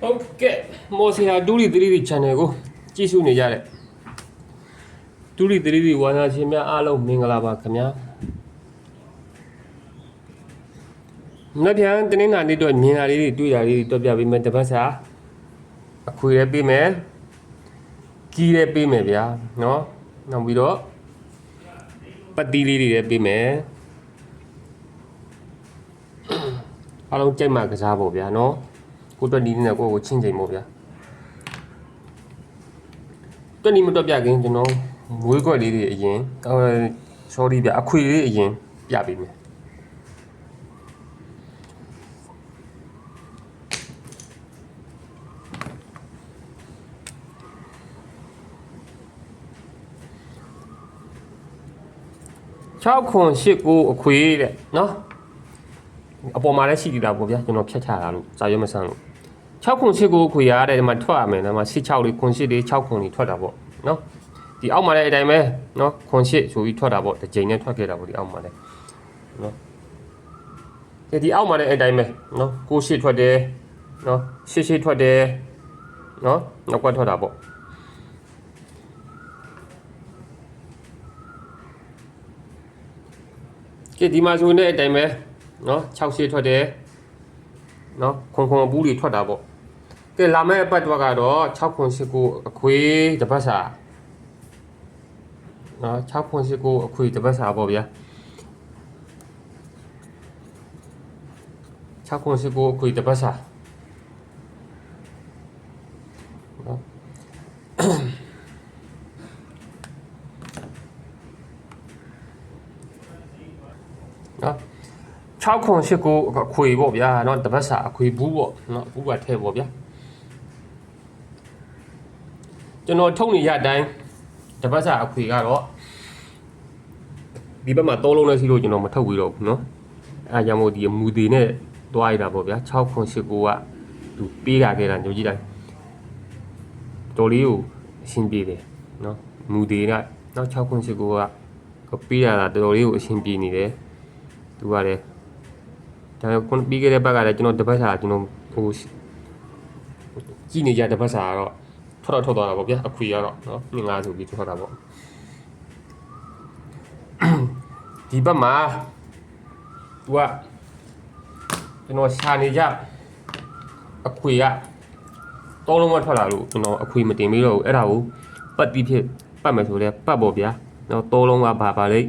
ဟုတ်ကဲ့မော်စီယာဒူရီ3D channel ကိုကြည့်ရှုနေကြတဲ့ဒူရီ3D ဝါသနာရှင်များအားလုံးမင်္ဂလာပါခင်ဗျာမနေ့ပြန်တင်းနေတာနေ့တော့မြင်တာလေးတွေတွေ့တာလေးတွေတွက်ပြပေးမယ်တပတ်စာအခွေလည်းပေးမယ်ကြီးလည်းပေးမယ်ဗျာနော်နောက်ပြီးတော့ပတ်တီးလေးတွေလည်းပေးမယ်အားလုံးကြိုက်မှကစားဖို့ဗျာနော်ကိုတွက်နီးနေကိုကိုချင်းချိန်ဖို့ဗျာတွက်နီးမတွက်ပြခင်ကျွန်တော်မွေးခွက်လေးတွေအရင်sorry ဗျာအခွေလေးအရင်ပြပေးမယ်6ခွန်8ကိုအခွေတဲ့နော်အပေါ်မှာလည်းရှိသေးတာပေါ့ဗျာကျွန်တော်ဖြတ်ချတာလို့စာရွက်မဆန်းလို့6ခွန်8ကိုအခွေရတဲ့ဒီမှာထွက်ရမယ်ဒီမှာ6လေးခွန်8လေး6ခွန်လေးထွက်တာပေါ့နော်ဒီအောက်မှာလည်းအတိုင်းပဲနော်ခွန်8ဆိုပြီးထွက်တာပေါ့တစ်ကြိမ်နဲ့ထွက်ခဲ့တာပေါ့ဒီအောက်မှာလည်းနော်ဒီအောက်မှာလည်းအတိုင်းပဲနော်9 8ထွက်တယ်နော်8 8ထွက်တယ်နော်နောက်ကထွက်တာပေါ့ဒီမှာဆိုရင်လည်းအတိုင်းပဲနော်6 8ထွက်တယ်နော်ခွန်ခွန်ဘူးတွေထွက်တာပေါ့ကဲလာမယ့်အပတ်တော့ကတော့6ခွန်8ကိုအခွေတပတ်စာနော်6ခွန်8ကိုအခွေတပတ်စာပေါ့ဗျာ6ခွန်8ကိုအခွေတပတ်စာနော်နော်6ခွန်8ကိုအခွေပေါ့ဗျာเนาะတပတ်စာအခွေဘူးပေါ့เนาะဘူးကထဲပေါ့ဗျာကျွန်တော်ထုတ်နေရတိုင်းတပတ်စာအခွေကတော့ဒီဘက်မှာ3လုံးနဲ့ရှိလို့ကျွန်တော်မထုတ်ပြီးတော့ဘူးเนาะအဲကြောင့်မို့ဒီမူသေးနဲ့တွားရတာပေါ့ဗျာ6ခွန်8ကိုကသူပေးတာခဲ့တာညိုကြည့်လိုက်တော်လေးကိုအရှင်းပြေတယ်เนาะမူသေးကเนาะ6ခွန်8ကိုကပေးရတာတော်လေးကိုအရှင်းပြေနေတယ်သူကလည်းဒါပေမဲ့ပြီးခဲ့တဲ့ဘက်ကလည်းကျွန်တော်တပတ်စာကျွန်တော်ဟိုကြည့်နေကြတပတ်စာကတော့ထွက်သွားတာပေါ့ဗျာအခွေကတော့เนาะ5ဆိုပြီးထွက်တာပေါ့ဒီဘက်မှာသူကကျွန်တော်ရှာနေကြအခွေက3လုံးမထွက်လာလို့ကျွန်တော်အခွေမတင်ပြီးတော့အဲ့ဒါကိုပတ်ပြီးဖြစ်ပတ်မယ်ဆိုလဲပတ်ပေါ့ဗျာเนาะ3လုံးကပါလိမ့်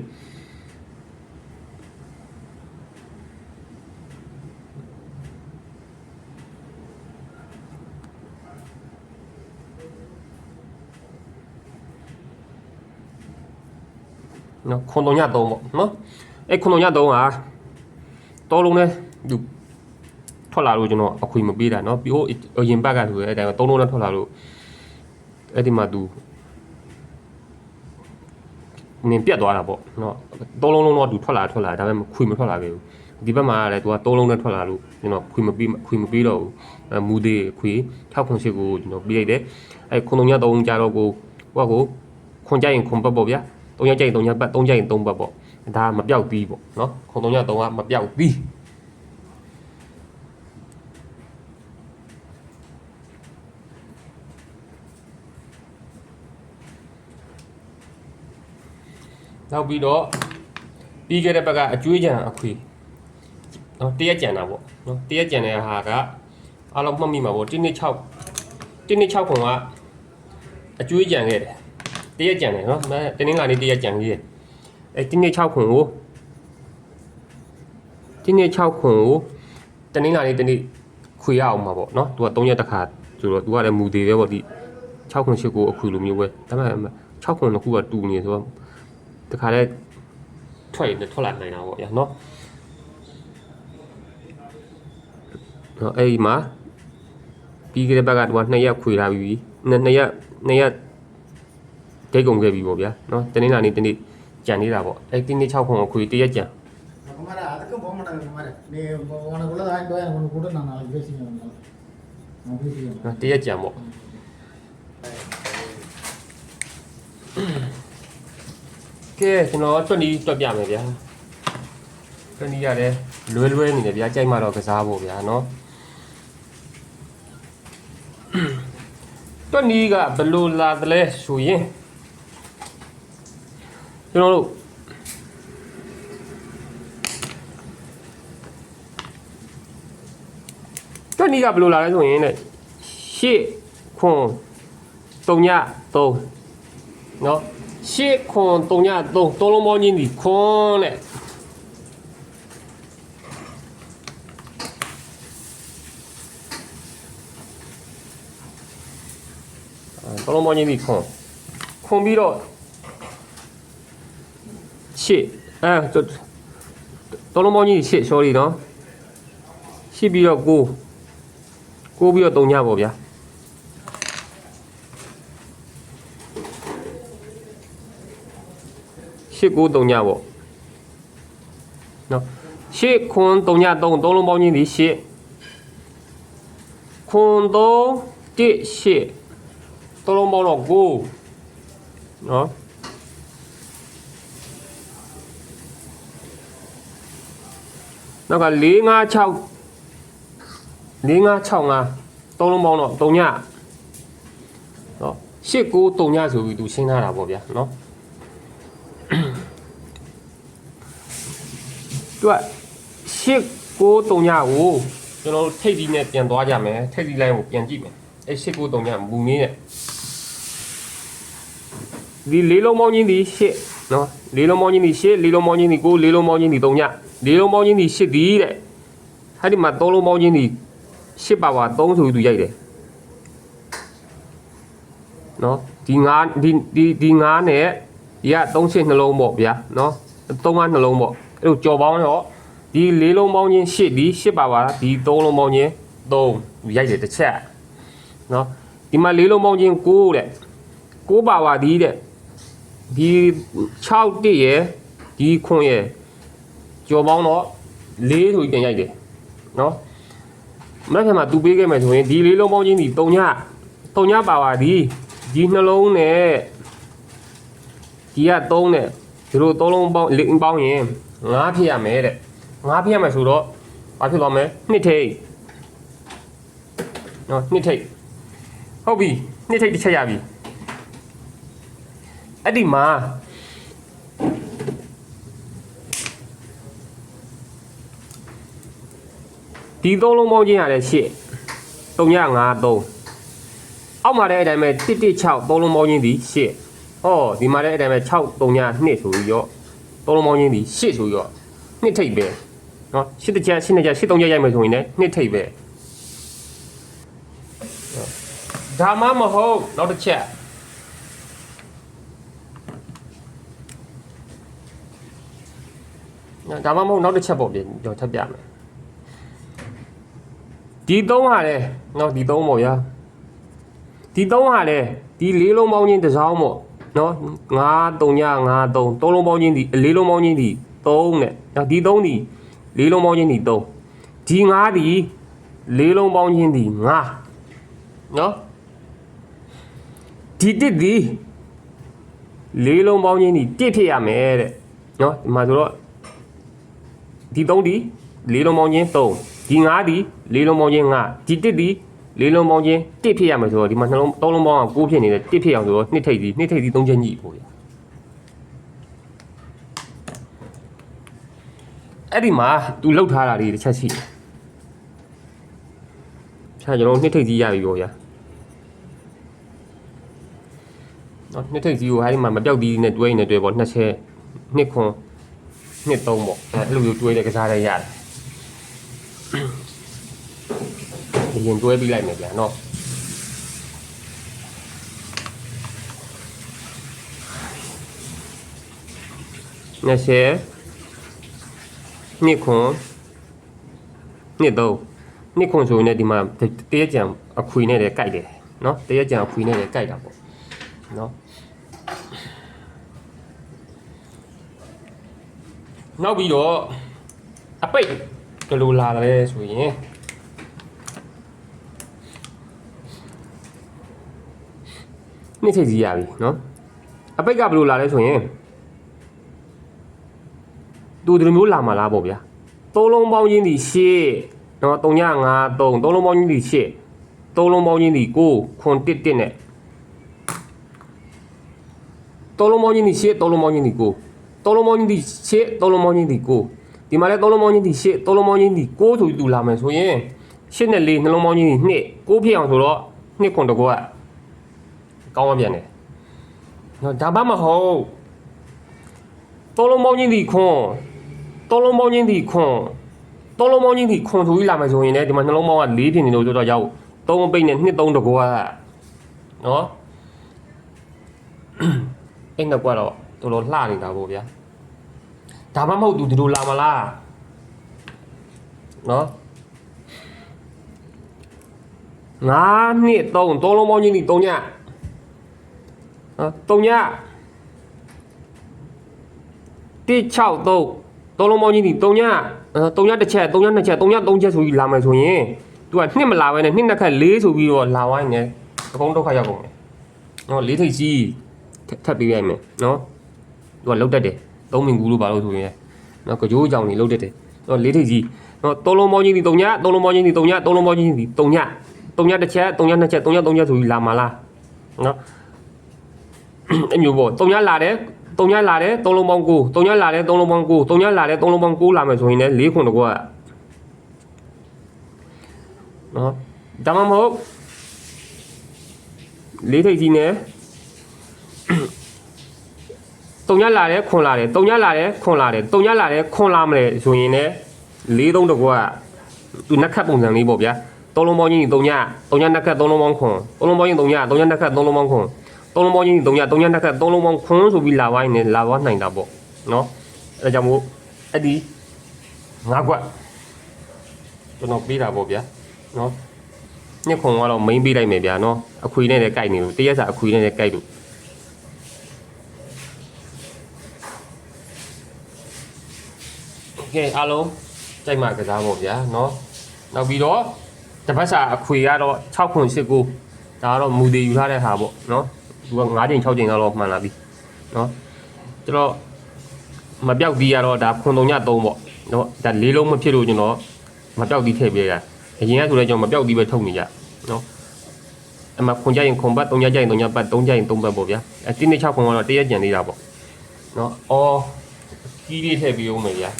နော်ခွန်တုံည3ပေါ့နော်အဲ့ခွန်တုံည3ကတောလုံးနဲ့သူထွက်လာလို့ကျွန်တော်အခွေမပေးတာနော်ပြီးအရင်ဘက်ကဆိုရဲအဲ့တိုင်း3လုံးနဲ့ထွက်လာလို့အဲ့ဒီမှာသူနင်ပြတ်သွားတာပေါ့နော်3လုံးလုံးတော့သူထွက်လာဒါပေမဲ့ခွေမထွက်လာခဲ့ဘူးဒီဘက်မှာလည်းသူက3လုံးနဲ့ထွက်လာလို့ကျွန်တော်ခွေမပေးတော့ဘူးမူသေးခွေ6ခွန်8ကိုကျွန်တော်ပေးလိုက်တယ်အဲ့ခွန်တုံည3ကြတော့ကိုခွန်ကြရင်ခွန်ပတ်ပေါ့ဗျာ3ရက်ကြိုက်3ရက်ပတ်3ကြိုက်3ပတ်ပေါ့ဒါမပြောက်သီးပေါ့နော်ခွန်3ရက်3ကမပြောက်သီးနောက်ပြီးတော့ပြီးခဲ့တဲ့ဘက်ကအကျွေးကြံအခွေနော်တရက်ကြံတာပေါ့နော်တရက်ကြံတဲ့ဟာကအားလုံးမှတ်မိမှာပေါ့1နှစ်6ခွန်ကအကျွေးကြံခဲ့တယ်တရက်ကြံတယ်နော်တင်းင်းလာနေတရက်ကြံကြီးတယ်အဲတင်းနှစ်6ခွန်ကိုတင်းနှစ်6ခွန်ကိုတင်းင်းလာနေတနေ့ခွေရအောင်မှာပေါ့နော်သူက3ရက်တစ်ခါဆိုတော့သူကလည်းမူသေးပဲပေါ့ဒီ6ခွန်8ကိုအခွေလိုမျိုးပဲဒါပေမဲ့6ခွန်တစ်ခုကတူနေဆိုတော့တခါလဲထွက်လာနိုင်တာပေါ့ဗျာနော်အဲ့ဒီမှာပြီးခဲ့တဲ့ဘက်ကသူက2ရက်ခွေလာပြီ2ရက်ဒိတ်ကုန်ခဲ့ပြီပေါ့ဗျာနော်တနေ့လာနေတနေ့ကြံနေတာပေါ့အဲ့ဒီနေ့6ခွန်ခွေတရက်ကြံகுமாரா அதுக்கும் போக மாட்டாங்க குமாரா நீ உனக்குள்ள வாங்கிட்டு வா எனக்கு கூட நான் நாளைக்கு பேசிக்கிறேன் நான் பேசிக்கிறேன் တရက်ကြံပေါ့ကဲကျွန်တော်တွက်နီးတွက်ပြမယ်ဗျာတွက်နီးရတယ်လွဲနေတယ်ဗျာကြိုက်မှတော့ကစားဖို့ဗျာနော် တွက်နီးကဘယ်လိုလာတယ်လဲဆိုရင်ကျွန်တော်တို့တွက်နီးကဘယ်လိုလာလဲဆိုရင်တဲ့ရှေ့ခွန်3ည3နော်ရှေ့ခွန်3ည3သုံးလုံးပေါင်းချင်းဒီခွန်တဲ့သုံးလုံးပေါင်းချင်းဒီခွန်ပြီးတော့ရှေ့သုံးလုံးပေါင်းချင်းဒီရှေ့ sorry နော်ရှေ့ပြီးတော့ကိုပြီးတော့3ညပေါ့ဗျာရှေ့3ညပေါ့နော်ရှေ့ခွန်3ည3သုံးလုံးပေါင်းချင်းဒီရှေ့ခွန်3 1ရှေ့သုံးလုံးပေါင်းတော့9နော်နောက်က4 5 6 4 5 6 5သုံးလုံးပေါင်းတော့3ညနော်8 9 3ညဆိုပြီးသူရှင်းထားတာပေါ့ဗျာနော်သူက8 9 3ညကိုကျွန်တော်တို့ထိပ်ဒီနဲ့ပြန်သွားကြမယ်ထိပ်ဒီလိုင်းကိုပြန်ကြည့်မယ်အဲ8 9 3ညမူမင်းနဲ့ဒီလေးလုံးပေါင်းချင်းဒီ8နော်လေးလုံးပေါင်းချင်းဒီ8လေးလုံးပေါင်းချင်းဒီ9လေးလုံးပေါင်းချင်းဒီ3ညလေးလုံးပေါင်းချင်းဒီ8ဒီတဲ့အဲ့ဒီမှာ3လုံးပေါင်းချင်းဒီ8ပါပါ3ဆိုပြီးသူရိုက်တယ်နော်ဒီ9ဒီ9နဲ့ဒီက3 8နှလုံးပေါ့ဗျာနော်3 5နှလုံးပေါ့အဲ့လိုကြော်ပေါင်းတော့ဒီလေးလုံးပေါင်းချင်း8ဒီ8ပါပါဒီ3လုံးပေါင်းချင်း3ရိုက်တယ်တစ်ချက်နော်ဒီမှာလေးလုံးပေါင်းချင်း9တဲ့9ပါပါဒီတဲ့ဒီ6တစ်ရယ်ဒီခွန်ရယ်ကြော်ပေါင်းတော့4ဆိုပြီးပြန်ရိုက်တယ်နော်မနေ့ကမှသူပေးခဲ့မယ်ဆိုရင်ဒီလေးလုံးပေါင်းချင်းဒီ3ညပါပါဒီနှလုံးနဲ့ဒီက3နဲ့ဒီလို3လုံးပေါင်း4ပေါင်းရင်5ဖြစ်ရမယ်တဲ့5ဖြစ်ရမယ်ဆိုတော့ဘာဖြစ်သွားမလဲ2ထိပ်နော်2ထိပ်ဟုတ်ပြီ2ထိပ်တစ်ချက်ရပြီအဲ့ဒီမှာဒီ3လုံးပေါင်းချင်းရတယ်8 3ည5 3အောက်မှာလည်းအဲ့တိုင်းပဲ1 1 6 3လုံးပေါင်းချင်းဒီ8ဟောဒီမှာလည်းအဲ့တိုင်းပဲ6 3ည2ဆိုပြီးတော့3လုံးပေါင်းချင်းဒီ8ဆိုပြီးတော့2ထိပ်ပဲနော်8တစ်ချက်8နှစ်ချက်8 3ချက်ရိုက်မယ်ဆိုရင်လည်း2ထိပ်ပဲဒါမှမဟုတ်နောက်တစ်ချက်ဒါမှမဟုတ်နောက်တစ်ချက်ပေါ့ပြင်ကျွန်တော်ထပ်ပြမယ်ဒီ3ဟာလေနော်ဒီ3ပေါ့ဗျာဒီ3ဟာလေဒီလေးလုံးပေါင်းချင်းတစ်စောင်းပေါ့နော်9 3ည5 3 3လုံးပေါင်းချင်းဒီလေးလုံးပေါင်းချင်းဒီ3နဲ့နော်ဒီ3ဒီလေးလုံးပေါင်းချင်းဒီ3ဒီ5ဒီလေးလုံးပေါင်းချင်းဒီ5နော်ဒီ1ဒီလေးလုံးပေါင်းချင်းဒီ1ဖြစ်ရမယ်တဲ့နော်ဒီမှာဆိုတော့ဒီ3ဒီလေးလုံးပေါင်းချင်း3ဒီ5ဒီလေးလုံးပေါင်းချင်း5ဒီ1ဒီလေးလုံးပေါင်းချင်း1ဖြစ်ရမယ်ဆိုတော့ဒီမှာနှလုံး3လုံးပေါင်းက9ဖြစ်နေတယ်1ဖြစ်အောင်ဆိုတော့2ထိပ်ဒီ3ချက်ညှိပို့ရအဲ့ဒီမှာသူလှုပ်ထားတာတွေတစ်ချက်ရှိတယ်ဖြာကျွန်တော်2ထိပ်ကြီးရပြီပေါ့ဗျာနော်2ထိပ်ကြီးကိုအဲ့ဒီမှာမပြောက်သေးနဲ့တွဲနေတွဲပေါ့2ချက်2ခွန်2 3ပေါ့အဲ့လိုမျိုးတွဲတဲ့ကစားရရတယ်ဒီရင်တွဲပြီးလိုက်မယ်ဗျာနော်2ခွန်2 3ခွန်ဆိုရင်လည်းဒီမှာတရက်ကြံအခွေနဲ့လည်းကြိုက်တယ်နော်တရက်ကြံအခွေနဲ့လည်းကြိုက်တာပေါ့နော်နောက်ပြီးတော့အပိတ်ဘယ်လိုလာလဲဆိုရင်နှစ်ထိပ်စီရပြီနော်အပိတ်ကဘယ်လိုလာလဲဆိုရင်သူဒီလိုမျိုးလာမှာလားပေါ့ဗျာ3လုံးပေါင်းချင်းဒီ8နော်3ည5 3 3လုံးပေါင်းချင်းဒီ8 3လုံးပေါင်းချင်းဒီ9ခွန်1 1နဲ့3လုံးပေါင်းချင်းဒီ8 3လုံးပေါင်းချင်းဒီ9 3လုံးပေါင်းချင်းဒီ8 3လုံးပေါင်းချင်းဒီ9ဒီမှာလဲ3လုံးပေါင်းချင်းဒီ8 3လုံးပေါင်းချင်းဒီ9ဆိုပြီးသူလာမယ်ဆိုရင်8နဲ့4နှလုံးပေါင်းချင်းဒီ2 9ဖြစ်အောင်ဆိုတော့2ခွန်တကောကကောင်းမှပြန်တယ်နော်ဒါမှမဟုတ်3လုံးပေါင်းချင်းဒီခွန်3လုံးပေါင်းချင်းဒီခွန်3လုံးပေါင်းချင်းဒီခွန်ဆိုပြီးလာမယ်ဆိုရင်လည်းဒီမှာနှလုံးပေါင်းက4ဖြစ်နေလို့ဆိုတော့ရောက်3ပိတ်နဲ့2 3တကောကနော်အဲ့တော့ကတော့တော်တော်လှနေတာပေါ့ဗျာဒါမှမဟုတ်သူဒီလိုလာမလားနော်9 2 3 3လုံးပေါင်းချင်းဒီ3ည3ည163 3လုံးပေါင်းချင်းဒီ3ည3ညတစ်ချက်3ညနှစ်ချက်3ည3ချက်ဆိုပြီးလာမယ်ဆိုရင်သူက2မလာဘဲနဲ့2နှစ်ခက်4ဆိုပြီးတော့လာဝိုင်းနေအကုန်ဒုက္ခရောက်ကုန်တယ်နော်4ထိပ်ကြီးထပ်ပေးရမယ်နော်သူကလုတ်တတ်တယ်3မင်ကူလို့ပါလို့ဆိုရင်နော်ကြိုးကြောင်နေလုတ်တတ်တယ်နော်4ထိပ်ကြီးနော်3လုံးပေါင်းချင်းဒီ3ည3လုံးပေါင်းချင်းဒီ3ည3လုံးပေါင်းချင်းဒီ3ည3ညတစ်ချက်3ညနှစ်ချက်3ည3ချက်ဆိုပြီးလာမှာလားနော်အမျိုးပေါ့3ညလာတယ်3ညလာတယ်3လုံးပေါင်း9 3ညလာတယ်3လုံးပေါင်း9 3ညလာတယ်3လုံးပေါင်း9လာမယ်ဆိုရင်လည်း4ခွန်တကောကနော်ဒါမှမဟုတ်4ထိပ်ကြီးနဲ့3ညလာတယ်ခွန်လာတယ်3ညလာတယ်ခွန်လာတယ်3ညလာတယ်ခွန်လာမလဲဆိုရင်လည်း4 3တကောကသူနက်ခတ်ပုံစံလေးပေါ့ဗျာ3လုံးပေါင်းချင်း3ည3ညနက်ခတ်3လုံးပေါင်းခွန်3လုံးပေါင်းချင်း3ည3ညနက်ခတ်3လုံးပေါင်းခွန်3လုံးပေါင်းချင်း3ည3ညနက်ခတ်3လုံးပေါင်းခွန်ဆိုပြီးလာဝိုင်းနေလာသွားနိုင်တာပေါ့နော်အဲဒါကြောင့်မို့အဲ့ဒီ9ခွက်ကျွန်တော်ပေးတာပေါ့ဗျာနော်ညခွန်ကတော့ main ပေးလိုက်မယ်ဗျာနော်အခွေနဲ့လည်းကြိုက်နေလို့တရက်စာအခွေနဲ့လည်းကြိုက်လို့ကဲအားလုံးကြိုက်မှကစားပေါ့ဗျာเนาะနောက်ပြီးတော့တပတ်စာအခွေကတော့6ခွန်8ကိုဒါကတော့မူတည်ယူထားတဲ့ဟာပေါ့เนาะသူက9ချိန်6ချိန်တော့မှန်လာပြီเนาะကျွန်တော်မပြောက်ဒီကတော့ဒါခွန်3ည3ပေါ့เนาะဒါ၄လုံးမဖြစ်လို့ကျွန်တော်မပြောက်ဒီထည့်ပေးရအရင်ကဆိုလည်းကျွန်တော်မပြောက်ဒီပဲထုတ်နေကြเนาะအမခွန်ကြရင်ခွန်ပတ်3ညကြရင်3ညပတ်3ကြရင်3ပတ်ပေါ့ဗျာအဲတင်းနေ6ခွန်ကတော့တရက်ကြံသေးတာပေါ့เนาะအော်ကြီးလေးထည့်ပေးဦးမယ်ဗျာ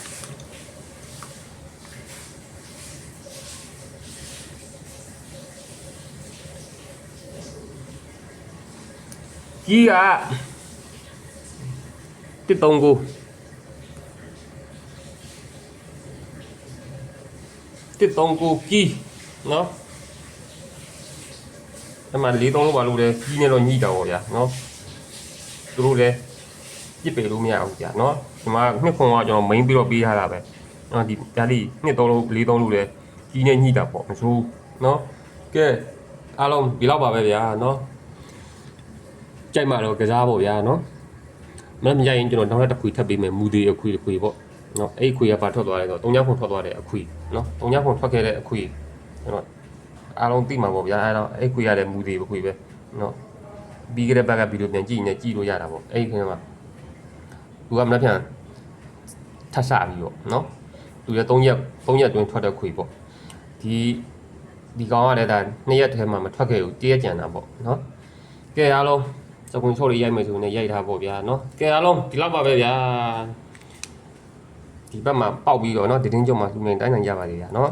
ကြီးက139ကြီးနော်အမှ4 3လို့ပါလို့လေကြီးနေတော့ညှိတာပေါ့ဗျာနော်သူတို့လည်းပြစ်ပေလို့မရဘူးဗျာနော်ဒီမှာနှစ်ခွန်ကကျွန်တော် main ပြီးတော့ပေးထားတာပဲနော်ဒီဒါလေး2 3လို့4 3လို့လေကြီးနေညှိတာပေါ့မဆိုးနော်ကဲအားလုံးဒီလောက်ပါပဲဗျာနော်ကြိုက်မှတော့ကစားပေါ့ဗျာနော်မနေ့ညရင်ကျွန်တော်နောက်တစ်ခွေထပ်ပေးမယ်မူသေးအခွေတစ်ခွေပေါ့နော်အဲ့အခွေကပါထွက်သွားတယ်ဆိုတော့3ညခွန်ထွက်သွားတဲ့အခွေနော်3ညခွန်ထွက်ခဲ့တဲ့အခွေကျွန်တော်အားလုံးသိမှာပေါ့ဗျာအဲ့တော့အဲ့ခွေရတဲ့မူသေးအခွေပဲနော်ပြီးကြတဲ့ဘက်ကဗီဒီယိုပြန်ကြည့်နေကြည့်လို့ရတာပေါ့အဲ့ဒီခင်ဗျာသူကမနေ့ပြန်ထပ်ဆပြီးပေါ့နော်သူရ3ရက်တွင်းထွက်တဲ့ခွေပေါ့ဒီကောင်ကလည်းဒါ2ရက်ထဲမှာမထွက်ခဲ့ဘူး1ရက်ကြံတာပေါ့နော်ကဲအားလုံးစကွန်ချိုးလေးရိုက်မယ်ဆိုရင်ရိုက်ထားပေါ့ဗျာနော်ကဲအားလုံးဒီလောက်ပါပဲဗျာဒီဘက်မှာပေါက်ပြီးတော့နော်တင်းတင်းကြုံမှာလူနေတိုင်းနိုင်ကြပါလေဗျာနော်